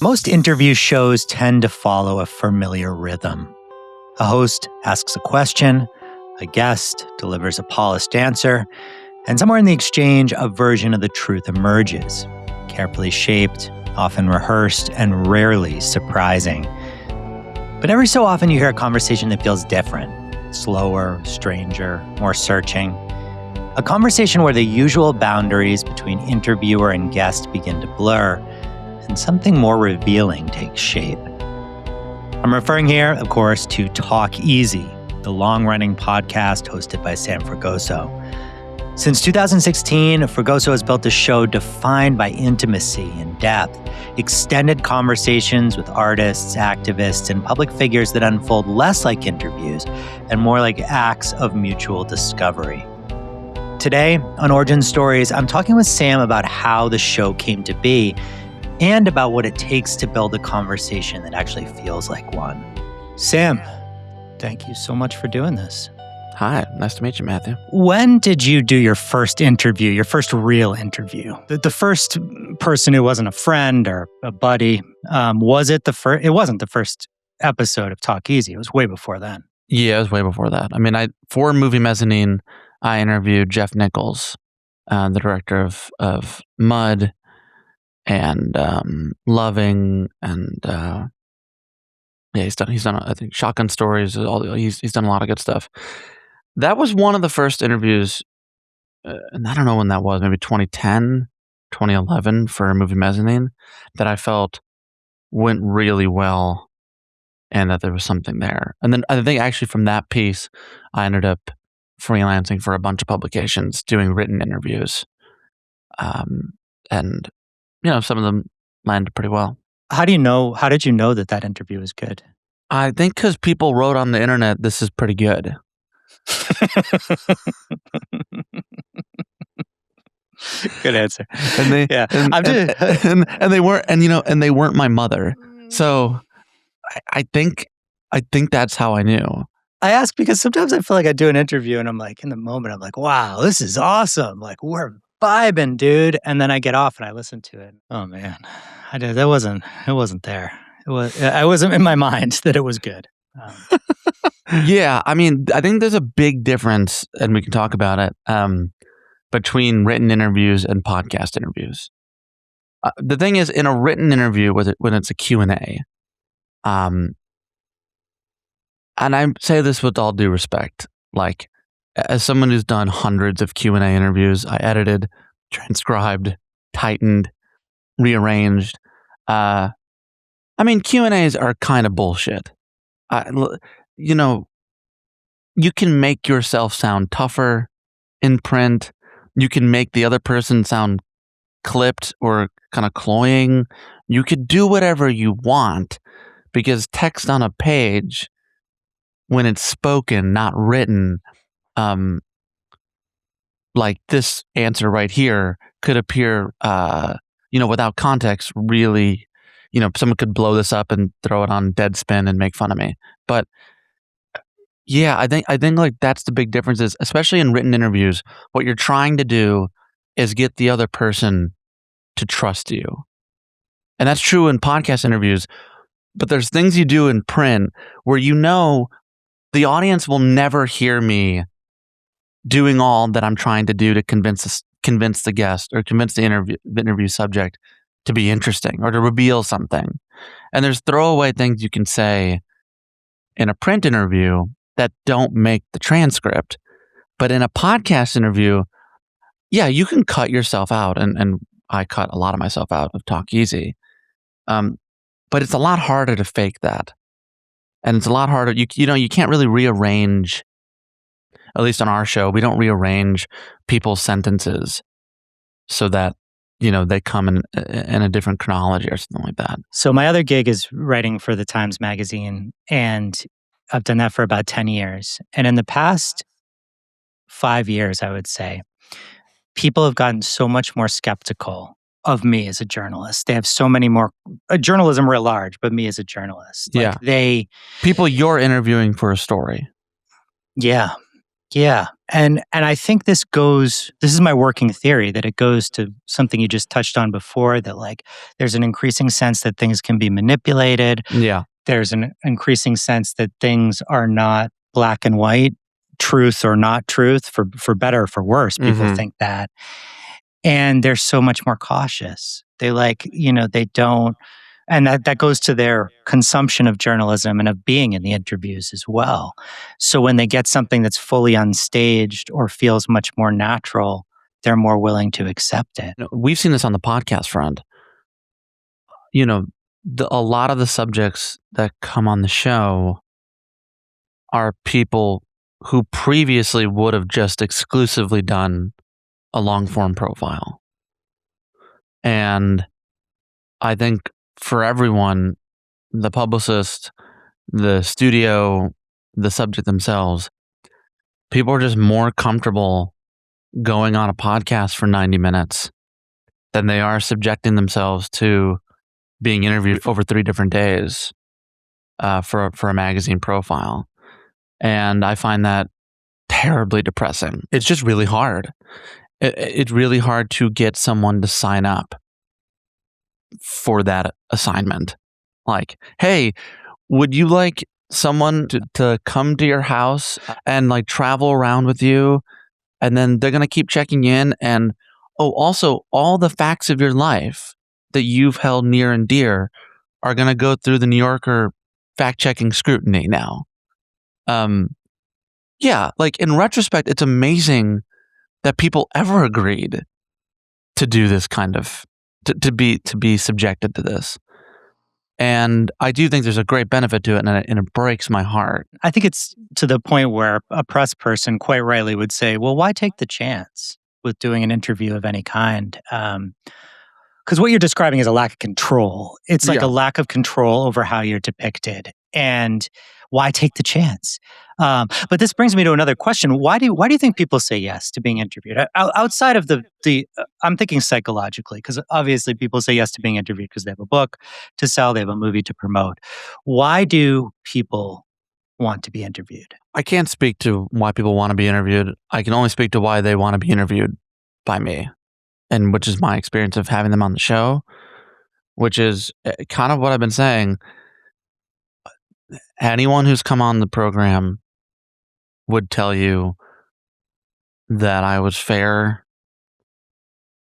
Most interview shows tend to follow a familiar rhythm. A host asks a question, a guest delivers a polished answer, and somewhere in the exchange, a version of the truth emerges, carefully shaped, often rehearsed, and rarely surprising. But every so often you hear a conversation that feels different, slower, stranger, more searching. A conversation where the usual boundaries between interviewer and guest begin to blur, and something more revealing takes shape. I'm referring here, of course, to Talk Easy, the long-running podcast hosted by Sam Fragoso. Since 2016, Fragoso has built a show defined by intimacy and depth, extended conversations with artists, activists, and public figures that unfold less like interviews and more like acts of mutual discovery. Today, on Origin Stories, I'm talking with Sam about how the show came to be and about what it takes to build a conversation that actually feels like one. Sam, thank you so much for doing this. Hi, nice to meet you, Matthew. When did you do your first interview, your first real interview? The first person who wasn't a friend or a buddy, was it the first? It wasn't the first episode of Talk Easy. It was way before then. Yeah, it was way before that. I mean, for Movie Mezzanine, I interviewed Jeff Nichols, the director of Mud and Loving, and yeah, he's done I think Shotgun Stories. He's done a lot of good stuff. That was one of the first interviews, and I don't know when that was, maybe 2010, 2011 for Movie Mezzanine, that I felt went really well and that there was something there. And then I think actually from that piece, I ended up freelancing for a bunch of publications, doing written interviews. And, some of them landed pretty well. How did you know that interview was good? I think because people wrote on the internet, this is pretty good. Good answer. And they, yeah, and they weren't, and they weren't my mother. So I think that's how I knew. I ask because sometimes I feel like I do an interview and I'm like, in the moment, I'm like, wow, this is awesome. Like, we're vibing, dude. And then I get off and I listen to it. Oh man, it wasn't there. I wasn't in my mind that it was good. Yeah, I mean, I think there's a big difference, and we can talk about it, between written interviews and podcast interviews. The thing is, in a written interview, when it's a Q&A, and I say this with all due respect, like, as someone who's done hundreds of Q&A interviews, I edited, transcribed, tightened, rearranged. I mean, Q&As are kind of bullshit. You can make yourself sound tougher in print. You can make the other person sound clipped or kind of cloying. You could do whatever you want, because text on a page, when it's spoken, not written, like this answer right here could appear, without context, really, someone could blow this up and throw it on Deadspin and make fun of me. But yeah, I think like that's the big difference is, especially in written interviews, what you're trying to do is get the other person to trust you. And that's true in podcast interviews, but there's things you do in print where the audience will never hear me doing all that I'm trying to do to convince the guest or convince the interview subject to be interesting or to reveal something. And there's throwaway things you can say in a print interview that don't make the transcript. But in a podcast interview, yeah, you can cut yourself out. And I cut a lot of myself out of Talk Easy. But it's a lot harder to fake that. And it's a lot harder. You can't really rearrange, at least on our show, we don't rearrange people's sentences so that, they come in a different chronology or something like that. So my other gig is writing for the Times Magazine, and I've done that for about 10 years. And in the past 5 years, I would say, people have gotten so much more skeptical of me as a journalist. They have so many more, journalism writ large, but me as a journalist. Yeah. People you're interviewing for a story. Yeah. Yeah. And I think this is my working theory, that it goes to something you just touched on before, that like there's an increasing sense that things can be manipulated. Yeah. There's an increasing sense that things are not black and white, truth or not truth, for better or for worse. People think that. And they're so much more cautious. They they don't, and that goes to their consumption of journalism and of being in the interviews as well. So when they get something that's fully unstaged or feels much more natural, they're more willing to accept it. We've seen this on the podcast front. A lot of the subjects that come on the show are people who previously would have just exclusively done a long form profile. And I think for everyone, the publicist, the studio, the subject themselves, people are just more comfortable going on a podcast for 90 minutes than they are subjecting themselves to being interviewed over 3 different days for a magazine profile. And I find that terribly depressing. It's just really hard. It's really hard to get someone to sign up for that assignment. Like, hey, would you like someone to come to your house and like travel around with you? And then they're going to keep checking in. And also all the facts of your life that you've held near and dear are going to go through the New Yorker fact-checking scrutiny now. Yeah, like in retrospect, it's amazing that people ever agreed to do this kind of to be subjected to this. And I do think there's a great benefit to it, and it breaks my heart. I think it's to the point where a press person quite rightly would say, well, why take the chance with doing an interview of any kind? Because what you're describing is a lack of control. It's like a lack of control over how you're depicted. And why take the chance? But this brings me to another question. Why do you think people say yes to being interviewed? Outside of I'm thinking psychologically, because obviously people say yes to being interviewed because they have a book to sell, they have a movie to promote. Why do people want to be interviewed? I can't speak to why people want to be interviewed. I can only speak to why they want to be interviewed by me, and which is my experience of having them on the show, which is kind of what I've been saying. Anyone who's come on the program would tell you that I was fair,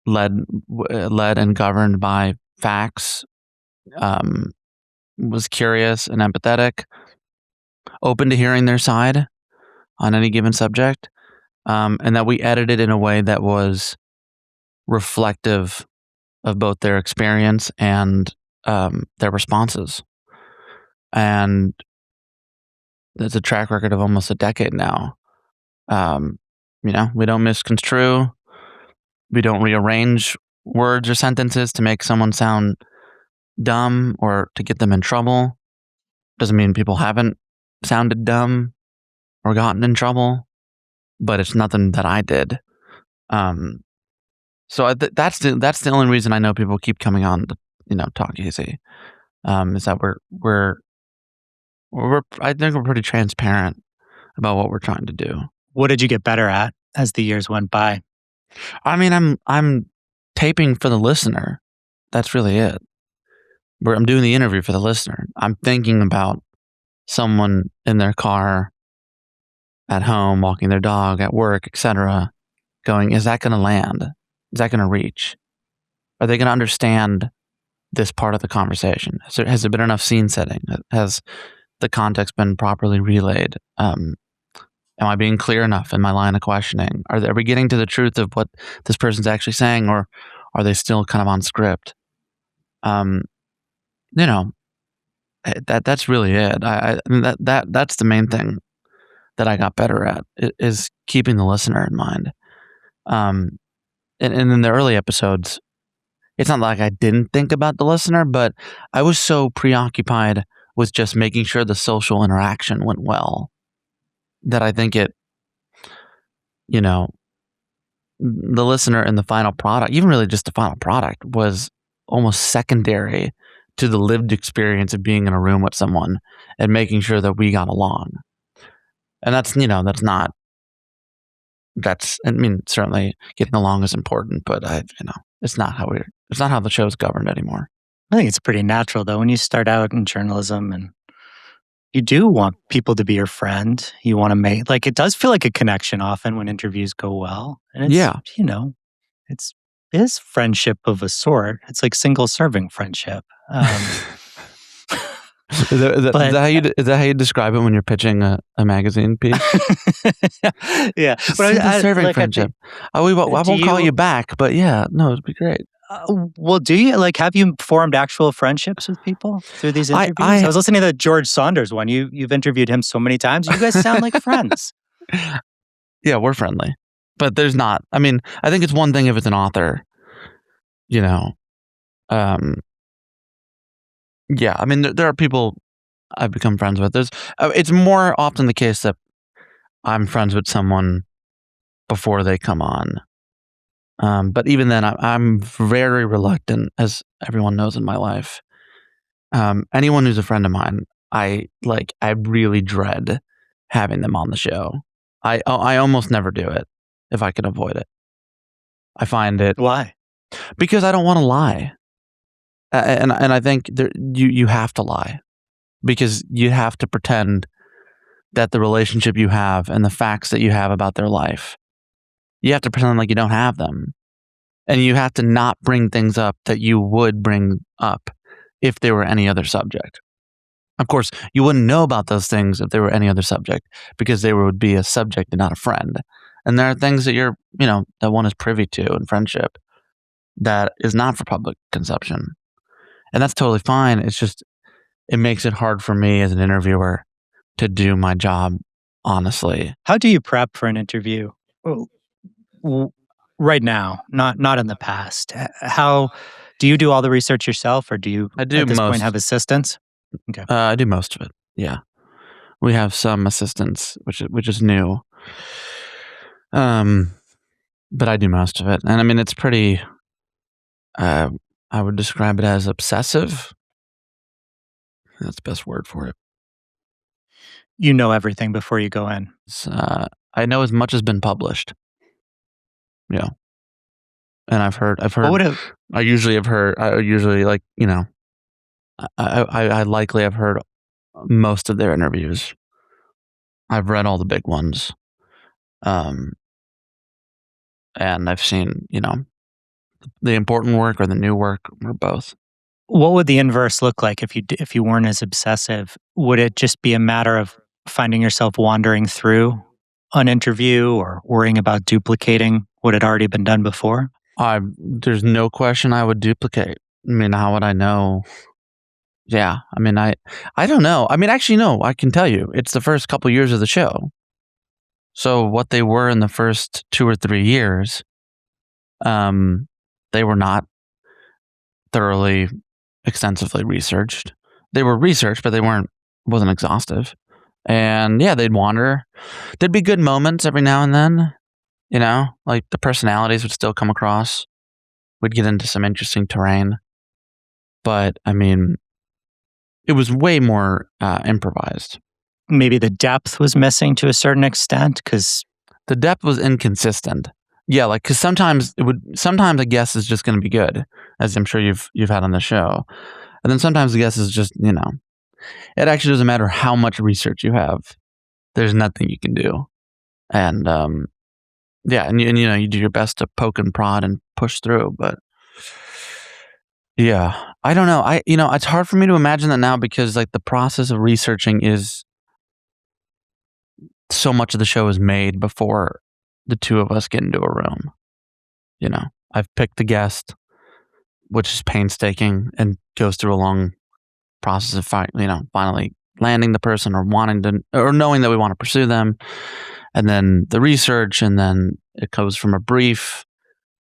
led and governed by facts, was curious and empathetic, open to hearing their side on any given subject, and that we edited in a way that was reflective of both their experience and their responses. And there's a track record of almost a decade now. We don't misconstrue. We don't rearrange words or sentences to make someone sound dumb or to get them in trouble. Doesn't mean people haven't sounded dumb or gotten in trouble, but it's nothing that I did. So that's the only reason I know people keep coming on to talk easy. Is that we're I think we're pretty transparent about what we're trying to do. What did you get better at as the years went by? I mean, I'm taping for the listener. That's really it. I'm doing the interview for the listener. I'm thinking about someone in their car, at home, walking their dog, at work, etc., going, is that going to land? Is that going to reach? Are they going to understand this part of the conversation? Has there been enough scene setting? Has the context been properly relayed? Am I being clear enough in my line of questioning? Are we getting to the truth of what this person's actually saying, or are they still kind of on script? That's really it. That's the main thing that I got better at, is keeping the listener in mind. And in the early episodes, it's not like I didn't think about the listener, but I was so preoccupied with just making sure the social interaction went well that I think the listener and the final product, even really just the final product, was almost secondary to the lived experience of being in a room with someone and making sure that we got along. And that's not that's, I mean, certainly getting along is important, but it's not how the show's governed anymore. I think it's pretty natural though when you start out in journalism and you do want people to be your friend. You want to make it does feel like a connection often when interviews go well. And it's Yeah. It's is friendship of a sort. It's like single serving friendship. Is that how you describe it when you're pitching a magazine piece? Yeah, but Single serving friendship. I won't call you back, but yeah, no, it'd be great. Well, do you have you formed actual friendships with people through these interviews? I was listening to the George Saunders one. You've interviewed him so many times. You guys sound like friends. Yeah, we're friendly, but there's not. I mean, I think it's one thing if it's an author, Yeah, I mean, there are people I've become friends with. It's more often the case that I'm friends with someone before they come on. But even then, I'm very reluctant, as everyone knows in my life. Anyone who's a friend of mine, I really dread having them on the show. I almost never do it if I can avoid it. I find it. Why? Because I don't want to lie, and I think you have to lie, because you have to pretend that the relationship you have and the facts that you have about their life, you have to pretend like you don't have them. And you have to not bring things up that you would bring up if they were any other subject. Of course, you wouldn't know about those things if they were any other subject, because they would be a subject and not a friend. And there are things that that one is privy to in friendship that is not for public consumption. And that's totally fine. It's just, it makes it hard for me as an interviewer to do my job honestly. How do you prep for an interview? Right now, not in the past. How do you do all the research yourself, or do you at this point have assistants? Okay. I do most of it. Yeah, we have some assistants, which is new. But I do most of it, and I mean it's pretty. I would describe it as obsessive. That's the best word for it. You know everything before you go in. I know as much has been published. Yeah. And I've heard. I usually I likely have heard most of their interviews. I've read all the big ones, and I've seen the important work or the new work, or both. What would the inverse look like if you weren't as obsessive? Would it just be a matter of finding yourself wandering through an interview or worrying about duplicating what had already been done before? There's no question I would duplicate. I mean, how would I know? Yeah, I mean, I don't know. I mean, actually, no, I can tell you. It's the first couple years of the show. So what they were in the first 2 or 3 years, they were not thoroughly, extensively researched. They were researched, but wasn't exhaustive. And yeah, they'd wander. There'd be good moments every now and then. Like the personalities would still come across. We'd get into some interesting terrain. But I mean, it was way more improvised. Maybe the depth was missing to a certain extent, because the depth was inconsistent. Yeah, because sometimes a guest is just going to be good, as I'm sure you've had on the show, and then sometimes the guest is just it actually doesn't matter how much research you have. There's nothing you can do, and yeah, and you do your best to poke and prod and push through, but yeah, I don't know. It's hard for me to imagine that now, because the process of researching is so much of the show is made before the two of us get into a room. I've picked the guest, which is painstaking and goes through a long process of finally landing the person, or knowing that we want to pursue them, and then the research, and then it goes from a brief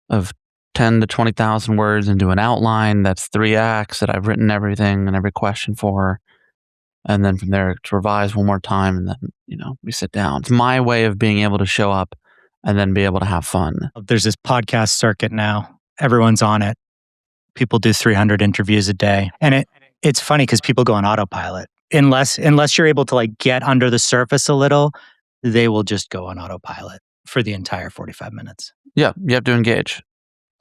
of 10 to 20,000 words into an outline that's 3 acts that I've written everything and every question for. And then from there, it's revised one more time, and then, we sit down. It's my way of being able to show up and then be able to have fun. There's this podcast circuit now. Everyone's on it. People do 300 interviews a day. And it's funny because people go on autopilot. Unless you're able to get under the surface a little, they will just go on autopilot for the entire 45 minutes. Yeah, you have to engage.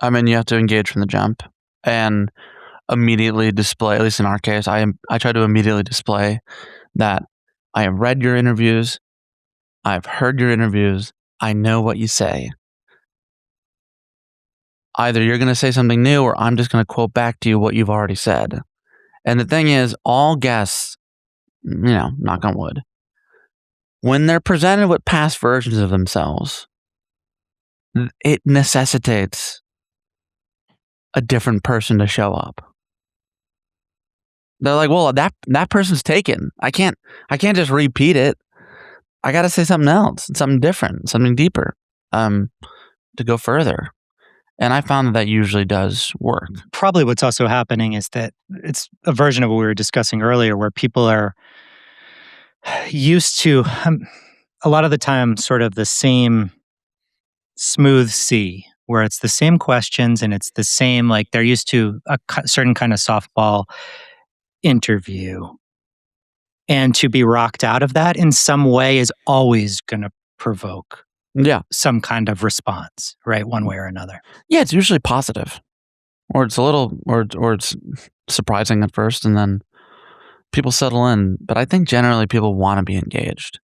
I mean, you have to engage from the jump and immediately display, at least in our case, I try to immediately display that I have read your interviews, I've heard your interviews, I know what you say. Either you're going to say something new or I'm just going to quote back to you what you've already said. And the thing is, all guests, knock on wood, when they're presented with past versions of themselves, it necessitates a different person to show up. They're like, well, that person's taken. I can't just repeat it. I got to say something else, something different, something deeper, to go further. And I found that usually does work. Probably what's also happening is that it's a version of what we were discussing earlier, where people are used to, a lot of the time, sort of the same smooth sea, where it's the same questions and it's the same, like they're used to a certain kind of softball interview. And to be rocked out of that in some way is always going to provoke some kind of response, right? One way or another. Yeah, it's usually positive, or it's a little, or it's surprising at first, and then people settle in. But I think generally people want to be engaged.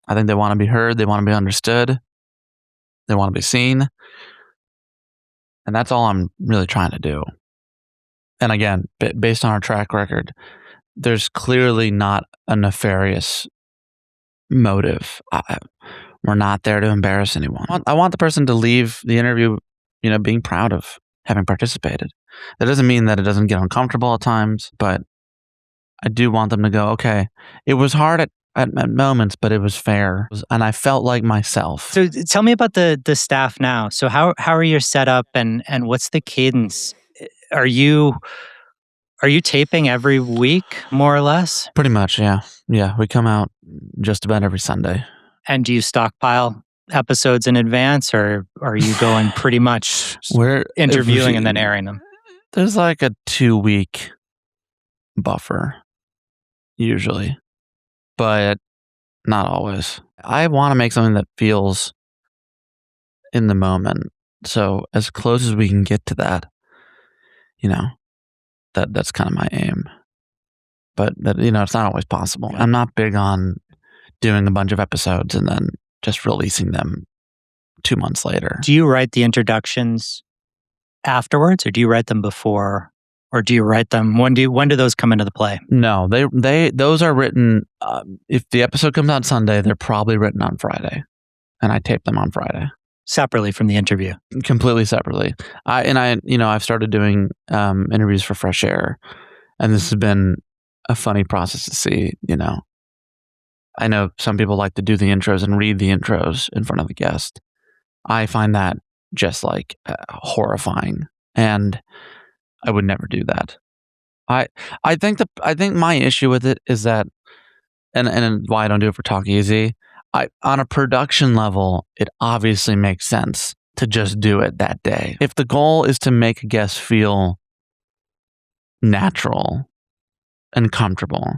I think they want to be heard. They want to be understood. They want to be seen. And that's all I'm really trying to do. And again, based on our track record, there's clearly not a nefarious motive. We're not there to embarrass anyone. I want the person to leave the interview, being proud of having participated. That doesn't mean that it doesn't get uncomfortable at times, but I do want them to go, okay, it was hard at moments, but it was fair. And I felt like myself. So tell me about the staff now. So how are you set up and what's the cadence? Are you taping every week, more or less? Pretty much, yeah. Yeah, we come out just about every Sunday. And do you stockpile episodes in advance, or are you going pretty much we're interviewing and then airing them? There's like a 2-week buffer, usually, but not always. I want to make something that feels in the moment. So as close as we can get to that, that's kind of my aim. But that, it's not always possible. I'm not big on doing a bunch of episodes and then just releasing them 2 months later. Do you write the introductions afterwards, or do you write them before, or do you write them when do those come into the play? No, those are written. If the episode comes out Sunday, they're probably written on Friday, and I tape them on Friday separately from the interview. Completely separately. I've started doing interviews for Fresh Air, and this has been a funny process to see. I know some people like to do the intros and read the intros in front of the guest. I find that just like horrifying, and I would never do that. I think my issue with it is that, and why I don't do it for Talk Easy. On a production level, it obviously makes sense to just do it that day. If the goal is to make a guest feel natural and comfortable,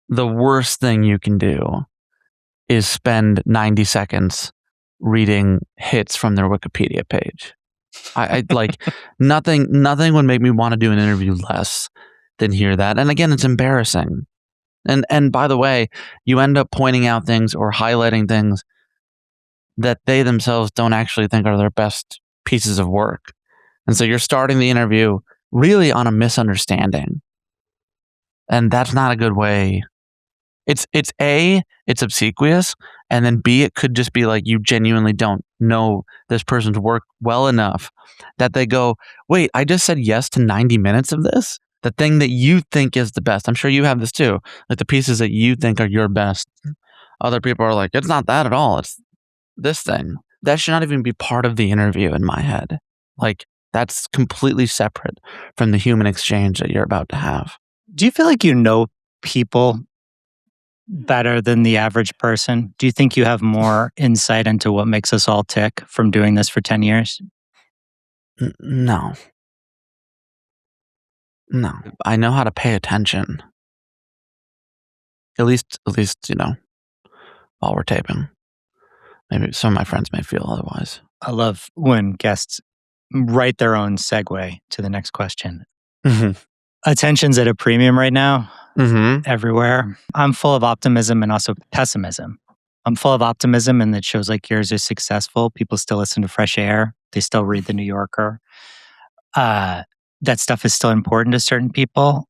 the worst thing you can do is spend 90 seconds reading hits from their Wikipedia page. I like nothing would make me want to do an interview less than hear that. And again, it's embarrassing. And by the way, you end up pointing out things or highlighting things that they themselves don't actually think are their best pieces of work. And so you're starting the interview really on a misunderstanding. And that's not a good way. It's A, it's obsequious, and then B, it could just be like you genuinely don't know this person's work well enough that they go, wait, I just said yes to 90 minutes of this? The thing that you think is the best. I'm sure you have this too. Like the pieces that you think are your best. Other people are like, it's not that at all. It's this thing. That should not even be part of the interview in my head. Like that's completely separate from the human exchange that you're about to have. Do you feel like you know people better than the average person? Do you think you have more insight into what makes us all tick from doing this for 10 years? No. I know how to pay attention. At least, while we're taping. Maybe some of my friends may feel otherwise. I love when guests write their own segue to the next question. Attention's at a premium right now, everywhere. I'm full of optimism and also pessimism. I'm full of optimism in that shows like yours are successful. People still listen to Fresh Air. They still read The New Yorker. That stuff is still important to certain people.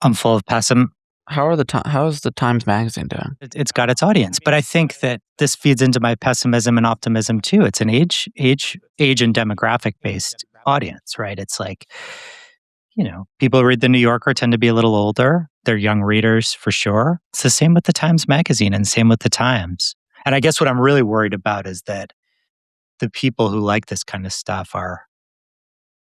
I'm full of pessimism. How is the Times Magazine doing? It's got its audience, but I think that this feeds into my pessimism and optimism too. It's an age and demographic based audience, right? It's like, people who read The New Yorker tend to be a little older. They're young readers for sure. It's the same with the Times Magazine and same with the Times. And I guess what I'm really worried about is that the people who like this kind of stuff are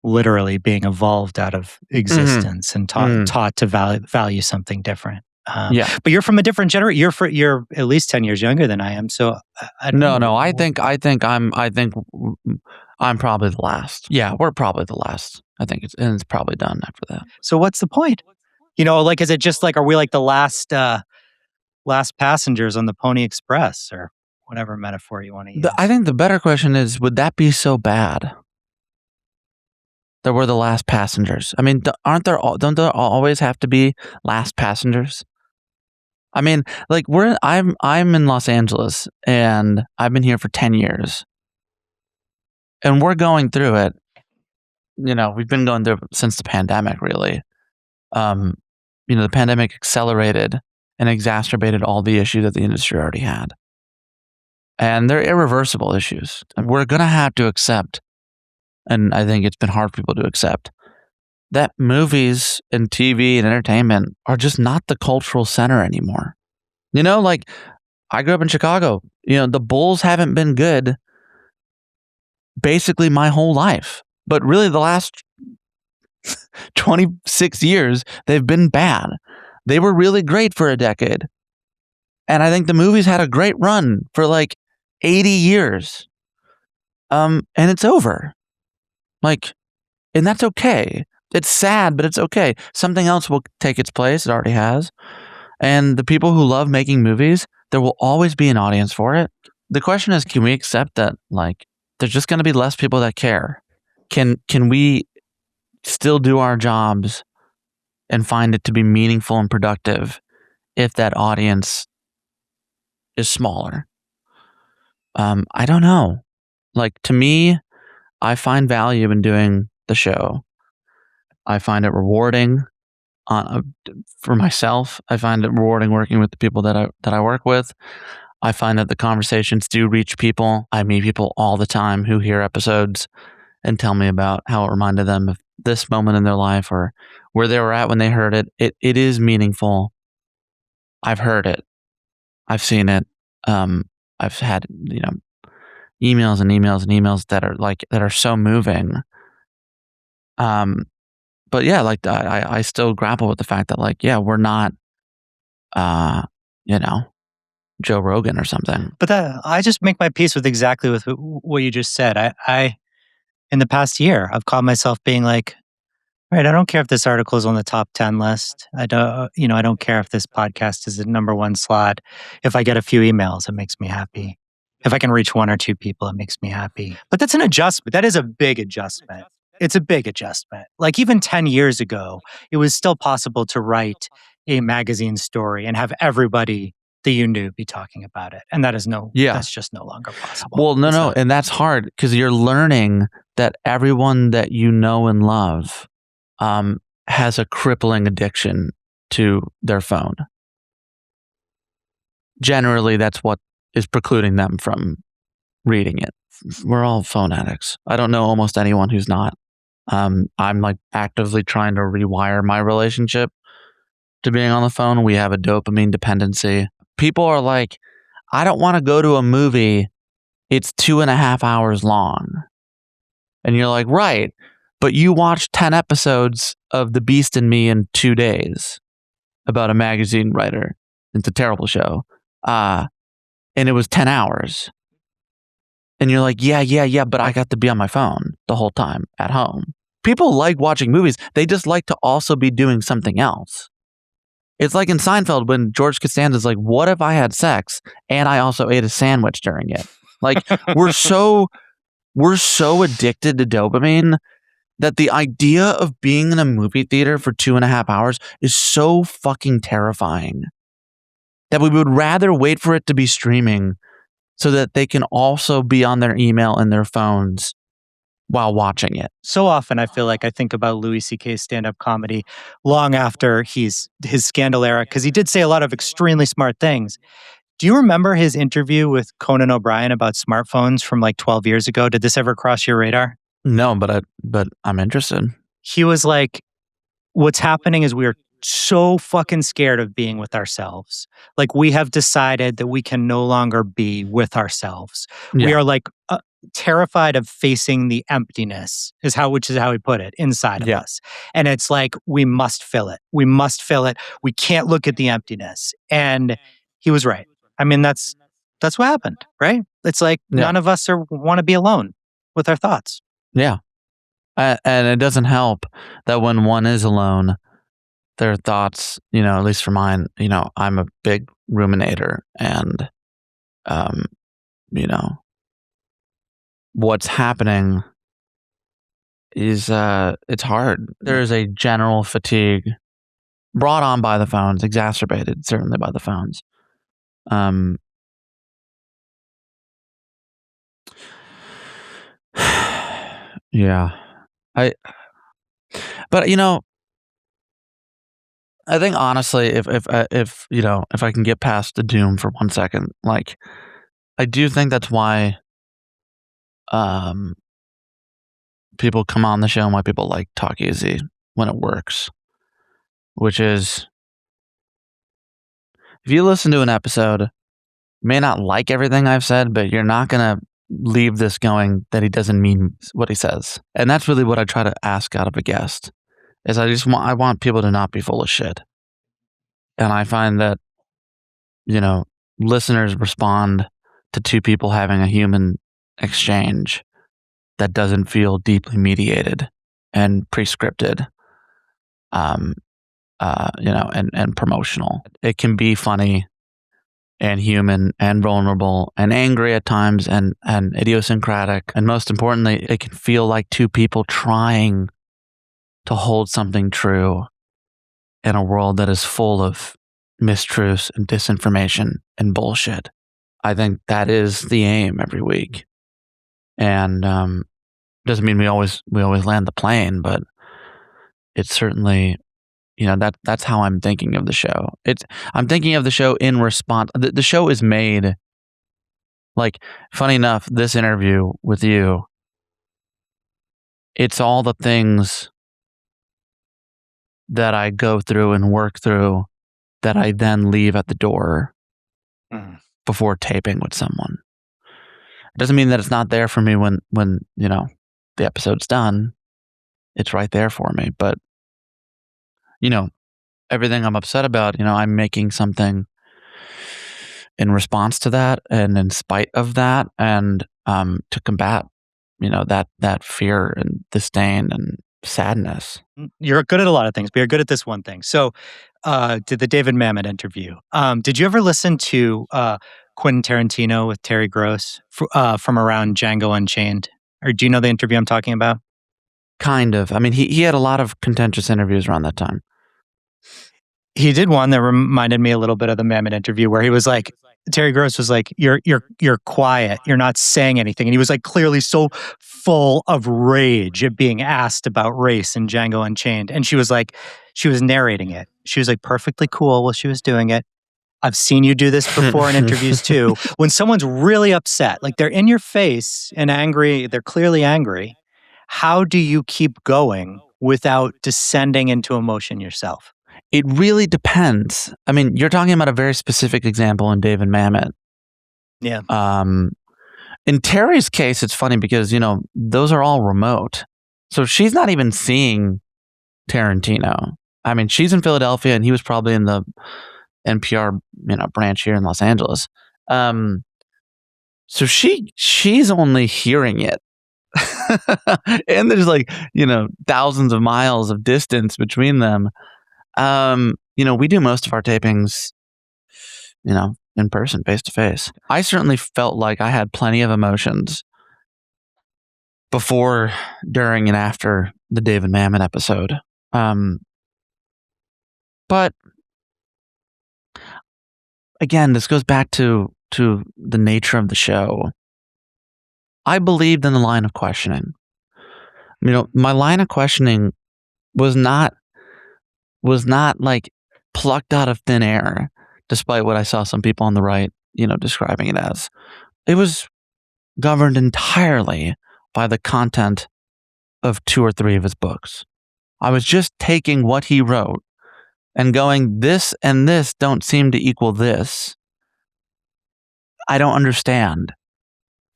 literally being evolved out of existence and taught to value something different. But you're from a different generation. You're at least 10 years younger than I am. So I don't know. No. I think I'm probably the last. Yeah, we're probably the last. I think it's probably done after that. So what's the point? Is it just like, are we like the last passengers on the Pony Express or whatever metaphor you want to use? I think the better question is, would that be so bad that we're the last passengers? I mean, don't there always have to be last passengers? I mean, like I'm in Los Angeles and I've been here for 10 years. And we're going through it. We've been going through it since the pandemic, really. The pandemic accelerated and exacerbated all the issues that the industry already had. And they're irreversible issues. And we're going to have to accept, and I think it's been hard for people to accept, that movies and TV and entertainment are just not the cultural center anymore. Like I grew up in Chicago. The Bulls haven't been good basically my whole life. But really the last 26 years, they've been bad. They were really great for a decade. And I think the movies had a great run for like 80 years. And it's over. And that's okay. It's sad, but it's okay. Something else will take its place. It already has. And the people who love making movies, there will always be an audience for it. The question is, can we accept that there's just going to be less people that care? Can we still do our jobs and find it to be meaningful and productive if that audience is smaller? I don't know. To me, I find value in doing the show. I find it rewarding for myself. I find it rewarding working with the people that I work with. I find that the conversations do reach people. I meet people all the time who hear episodes and tell me about how it reminded them of this moment in their life or where they were at when they heard it. It is meaningful. I've heard it. I've seen it. I've had, emails and emails and emails that are so moving. But yeah, I still grapple with the fact that we're not, Joe Rogan or something. But I just make my peace with exactly with what you just said. I in the past year, I've caught myself being like, right, I don't care if this article is on the top 10 list. I don't care if this podcast is the number one slot. If I get a few emails, it makes me happy. If I can reach one or two people, it makes me happy. But that's an adjustment. That is a big adjustment. It's a big adjustment. Even 10 years ago, it was still possible to write a magazine story and have everybody that you knew be talking about it. And that's just no longer possible. Well, no. And that's hard because you're learning that everyone that you know and love has a crippling addiction to their phone. Generally, that's what is precluding them from reading it. We're all phone addicts. I don't know almost anyone who's not. I'm actively trying to rewire my relationship to being on the phone. We have a dopamine dependency. People are like, I don't want to go to a movie. It's 2.5 hours long. And you're like, right. But you watched 10 episodes of The Beast and Me in 2 days about a magazine writer. It's a terrible show. And it was 10 hours. And you're like, yeah, but I got to be on my phone the whole time at home. People like watching movies. They just like to also be doing something else. It's like in Seinfeld when George Costanza's like, what if I had sex and I also ate a sandwich during it? Like we're so addicted to dopamine that the idea of being in a movie theater for 2.5 hours is so fucking terrifying that we would rather wait for it to be streaming so that they can also be on their email and their phones while watching it. So often I feel like I think about Louis C.K.'s stand-up comedy long after his scandal era, because he did say a lot of extremely smart things. Do you remember his interview with Conan O'Brien about smartphones from like 12 years ago? Did this ever cross your radar? No, but I'm interested. He was like, what's happening is we're so fucking scared of being with ourselves. Like we have decided that we can no longer be with ourselves. We Yeah. are like terrified of facing the emptiness which is how he put it, inside of Yeah. us. And it's like we must fill it. We must fill it. We can't look at the emptiness. And he was right. I mean, that's what happened, right? It's like Yeah. none of us want to be alone with our thoughts. Yeah. And it doesn't help that when one is alone, their thoughts, at least for mine, I'm a big ruminator, and, what's happening is, it's hard. There is a general fatigue brought on by the phones, exacerbated certainly by the phones. Yeah. But I think honestly, if I can get past the doom for 1 second, like I do think that's why people come on the show and why people like Talk Easy when it works, which is if you listen to an episode, you may not like everything I've said, but you're not gonna leave this going that he doesn't mean what he says, and that's really what I try to ask out of a guest. Is I want people to not be full of shit. And I find that, listeners respond to two people having a human exchange that doesn't feel deeply mediated and prescripted, and promotional. It can be funny and human and vulnerable and angry at times and idiosyncratic. And most importantly, it can feel like two people trying to hold something true in a world that is full of mistruths and disinformation and bullshit. I think that is the aim every week. And doesn't mean we always land the plane, but it's certainly, that's how I'm thinking of the show. I'm thinking of the show in response. The show is made, like, funny enough, this interview with you, it's all the things that I go through and work through that I then leave at the door before taping with someone. It doesn't mean that it's not there for me when the episode's done. It's right there for me. But, everything I'm upset about, I'm making something in response to that and in spite of that, and to combat, that fear and disdain and sadness. You're good at a lot of things, but you're good at this one thing. So, did the David Mamet interview. Did you ever listen to Quentin Tarantino with Terry Gross from around Django Unchained? Or do you know the interview I'm talking about? Kind of. I mean, he had a lot of contentious interviews around that time. He did one that reminded me a little bit of the Mamet interview, where he was like, Terry Gross was like, "You're quiet. You're not saying anything," and he was like clearly so full of rage at being asked about race in Django Unchained, and she was narrating it. She was like perfectly cool while she was doing it. I've seen you do this before in interviews too. When someone's really upset, like they're in your face and angry, they're clearly angry. How do you keep going without descending into emotion yourself? It really depends. I mean, you're talking about a very specific example in David Mamet. Yeah. In Terry's case, it's funny because, those are all remote. So she's not even seeing Tarantino. I mean, she's in Philadelphia and he was probably in the NPR, branch here in Los Angeles. So she's only hearing it. And there's thousands of miles of distance between them. We do most of our tapings, in person, face to face. I certainly felt like I had plenty of emotions before, during, and after the David Mamet episode. But again, this goes back to the nature of the show. I believed in the line of questioning. My line of questioning was not like plucked out of thin air, despite what I saw some people on the right, describing it as. It was governed entirely by the content of 2 or 3 of his books. I was just taking what he wrote and going, this and this don't seem to equal this. I don't understand.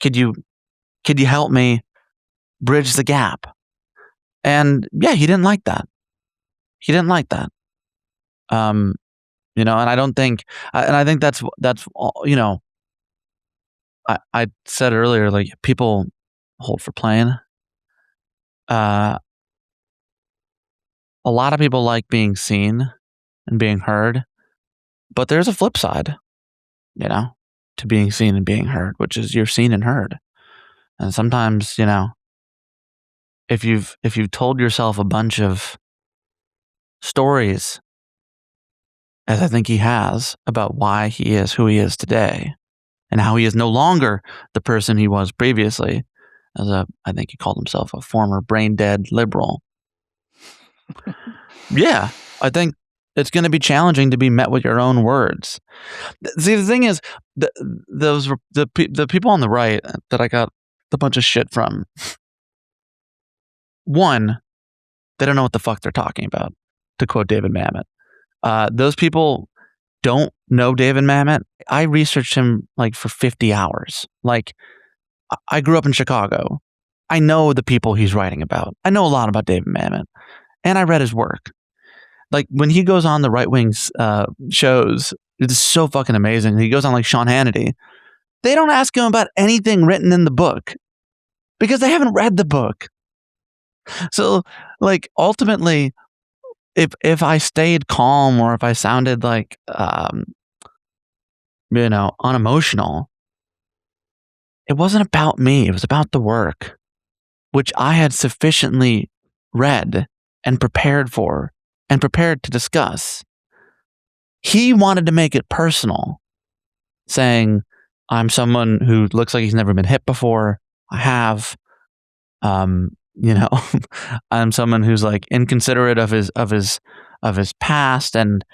Could you help me bridge the gap? And yeah, he didn't like that. And I don't think, and I think that's I said earlier, like, people hold for playing. A lot of people like being seen and being heard, but there's a flip side, to being seen and being heard, which is you're seen and heard. And sometimes, if you've told yourself a bunch of stories, as I think he has, about why he is who he is today and how he is no longer the person he was previously, I think he called himself a former brain dead liberal. Yeah, I think it's going to be challenging to be met with your own words. See, the thing is, the people on the right that I got a bunch of shit from, one, they don't know what the fuck they're talking about, to quote David Mamet. Those people don't know David Mamet. I researched him like for 50 hours. Like, I grew up in Chicago. I know the people he's writing about. I know a lot about David Mamet, and I read his work. Like, when he goes on the right-wing shows, it's so fucking amazing. He goes on like Sean Hannity. They don't ask him about anything written in the book because they haven't read the book. So, like, ultimately, if I stayed calm or if I sounded like, unemotional, it wasn't about me. It was about the work, which I had sufficiently read and prepared for and prepared to discuss. He wanted to make it personal, saying, I'm someone who looks like he's never been hit before. I have. I'm someone who's like inconsiderate of his past and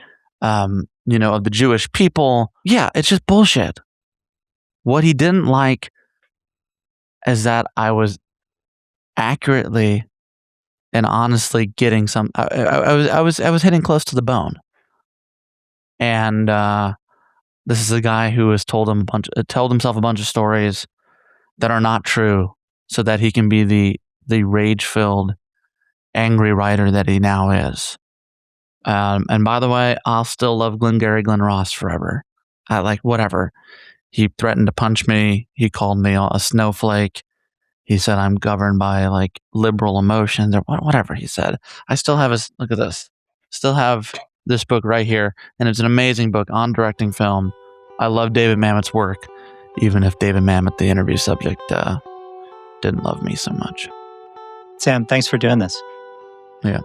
of the Jewish people. Yeah, it's just bullshit. What he didn't like is that I was accurately and honestly getting some. I was hitting close to the bone, and this is a guy who has told himself a bunch of stories that are not true, so that he can be the rage-filled, angry writer that he now is. And by the way, I'll still love Glengarry Glen Ross forever. Whatever. He threatened to punch me. He called me a snowflake. He said I'm governed by like liberal emotions or whatever he said. I still have look at this. Still have this book right here, and it's an amazing book on directing film. I love David Mamet's work, even if David Mamet, the interview subject, didn't love me so much. Sam, thanks for doing this. Yeah.